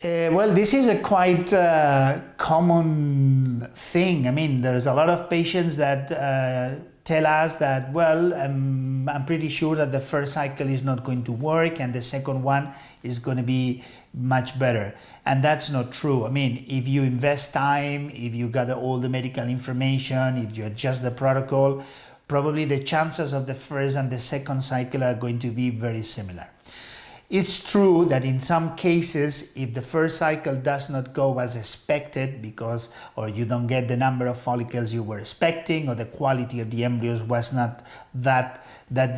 Well, this is a quite common thing. I mean, there's a lot of patients that tell us that, well, I'm pretty sure that the first cycle is not going to work and the second one is going to be much better. And that's not true. I mean, if you invest time, if you gather all the medical information, if you adjust the protocol, probably the chances of the first and the second cycle are going to be very similar. It's true that in some cases, if the first cycle does not go as expected or you don't get the number of follicles you were expecting, or the quality of the embryos was not that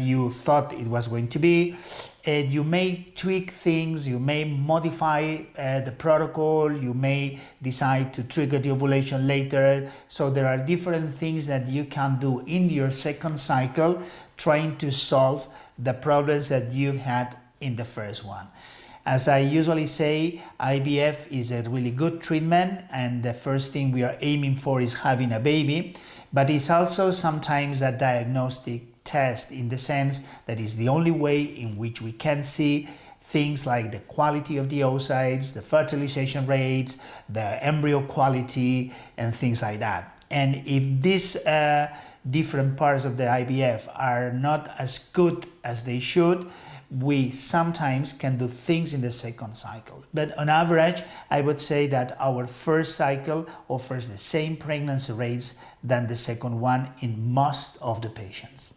you thought it was going to be, you may tweak things, you may modify the protocol, you may decide to trigger the ovulation later. So there are different things that you can do in your second cycle trying to solve the problems that you've had in the first one. As I usually say, IVF is a really good treatment, and the first thing we are aiming for is having a baby, but it's also sometimes a diagnostic test, in the sense that it's the only way in which we can see things like the quality of the oocytes, the fertilization rates, the embryo quality, and things like that. And if these different parts of the IVF are not as good as they should, we sometimes can do things in the second cycle. But on average, I would say that our first cycle offers the same pregnancy rates than the second one in most of the patients.